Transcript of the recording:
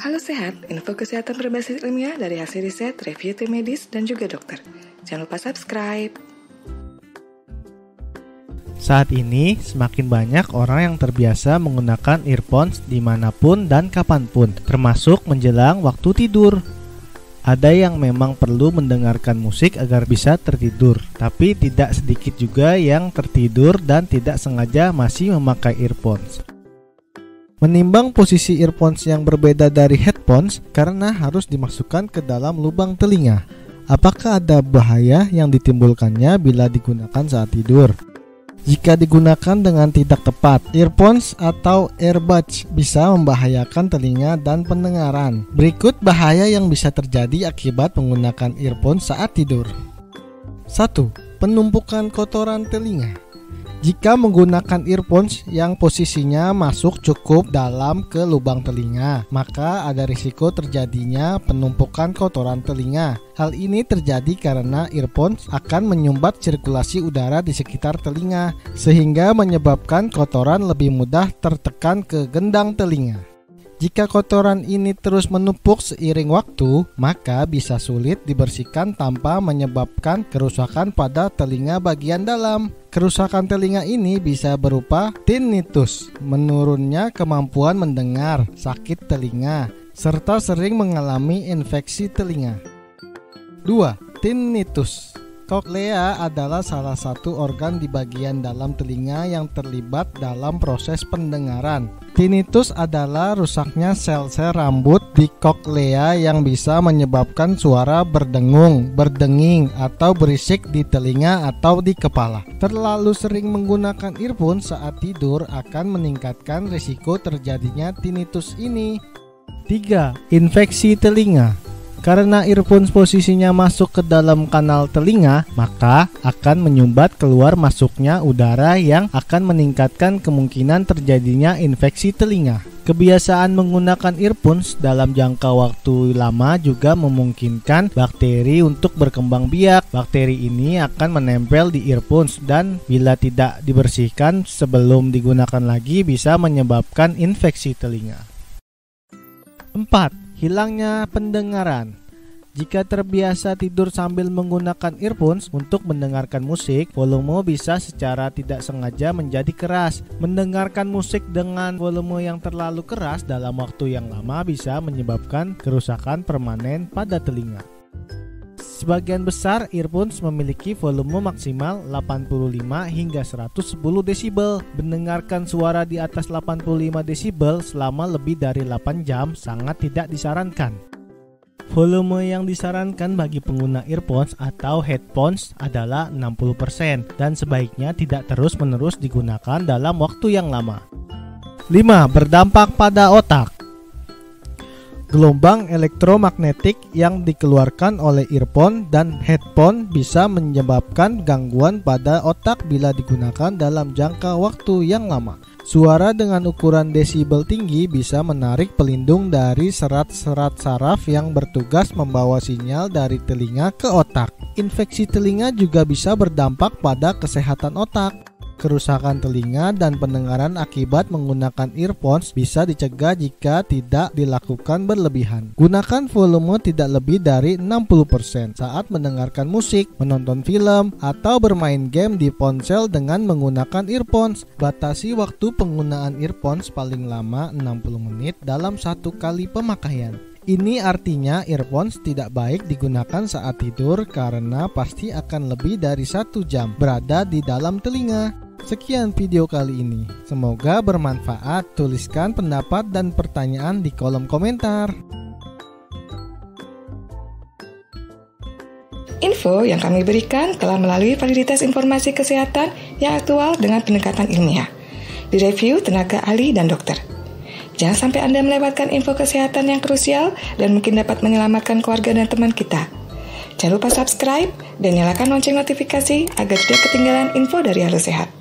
Halo Sehat, info kesehatan berbasis ilmiah dari hasil riset, review tim medis, dan juga dokter. Jangan lupa subscribe. Saat ini, semakin banyak orang yang terbiasa menggunakan earphones dimanapun dan kapanpun, termasuk menjelang waktu tidur. Ada yang memang perlu mendengarkan musik agar bisa tertidur, tapi tidak sedikit juga yang tertidur dan tidak sengaja masih memakai earphones. Menimbang posisi earphones yang berbeda dari headphones karena harus dimasukkan ke dalam lubang telinga. Apakah ada bahaya yang ditimbulkannya bila digunakan saat tidur? Jika digunakan dengan tidak tepat, earphones atau earbuds bisa membahayakan telinga dan pendengaran. Berikut bahaya yang bisa terjadi akibat menggunakan earphones saat tidur. 1. Penumpukan kotoran telinga. Jika menggunakan earphones yang posisinya masuk cukup dalam ke lubang telinga, maka ada risiko terjadinya penumpukan kotoran telinga. Hal ini terjadi karena earphones akan menyumbat sirkulasi udara di sekitar telinga, sehingga menyebabkan kotoran lebih mudah tertekan ke gendang telinga. Jika kotoran ini terus menumpuk seiring waktu, maka bisa sulit dibersihkan tanpa menyebabkan kerusakan pada telinga bagian dalam. Kerusakan telinga ini bisa berupa tinnitus, menurunnya kemampuan mendengar, sakit telinga, serta sering mengalami infeksi telinga. 2. Tinnitus. Koklea adalah salah satu organ di bagian dalam telinga yang terlibat dalam proses pendengaran. Tinnitus adalah rusaknya sel-sel rambut di koklea yang bisa menyebabkan suara berdengung, berdenging, atau berisik di telinga atau di kepala. Terlalu sering menggunakan earphone saat tidur akan meningkatkan risiko terjadinya tinnitus ini. 3. Infeksi telinga. Karena earphones posisinya masuk ke dalam kanal telinga, maka akan menyumbat keluar masuknya udara yang akan meningkatkan kemungkinan terjadinya infeksi telinga. Kebiasaan menggunakan earphones dalam jangka waktu lama juga memungkinkan bakteri untuk berkembang biak. Bakteri ini akan menempel di earphones dan bila tidak dibersihkan sebelum digunakan lagi bisa menyebabkan infeksi telinga. 4. Hilangnya pendengaran. Jika terbiasa tidur sambil menggunakan earphones untuk mendengarkan musik, volume bisa secara tidak sengaja menjadi keras. Mendengarkan musik dengan volume yang terlalu keras dalam waktu yang lama bisa menyebabkan kerusakan permanen pada telinga. Sebagian besar earphones memiliki volume maksimal 85 hingga 110 desibel. Mendengarkan suara di atas 85 desibel selama lebih dari 8 jam sangat tidak disarankan. Volume yang disarankan bagi pengguna earphones atau headphones adalah 60% dan sebaiknya tidak terus-menerus digunakan dalam waktu yang lama. 5. Berdampak pada otak. Gelombang elektromagnetik yang dikeluarkan oleh earphone dan headphone bisa menyebabkan gangguan pada otak bila digunakan dalam jangka waktu yang lama. Suara dengan ukuran desibel tinggi bisa menarik pelindung dari serat-serat saraf yang bertugas membawa sinyal dari telinga ke otak. Infeksi telinga juga bisa berdampak pada kesehatan otak. Kerusakan telinga dan pendengaran akibat menggunakan earphones bisa dicegah jika tidak dilakukan berlebihan. Gunakan volume tidak lebih dari 60% saat mendengarkan musik, menonton film, atau bermain game di ponsel dengan menggunakan earphones. Batasi waktu penggunaan earphones paling lama 60 menit dalam satu kali pemakaian. Ini artinya earphones tidak baik digunakan saat tidur karena pasti akan lebih dari 1 jam berada di dalam telinga. Sekian video kali ini. Semoga bermanfaat. Tuliskan pendapat dan pertanyaan di kolom komentar. Info yang kami berikan telah melalui validitas informasi kesehatan yang aktual dengan pendekatan ilmiah. Direview tenaga ahli dan dokter. Jangan sampai Anda melewatkan info kesehatan yang krusial dan mungkin dapat menyelamatkan keluarga dan teman kita. Jangan lupa subscribe dan nyalakan lonceng notifikasi agar tidak ketinggalan info dari Halo Sehat.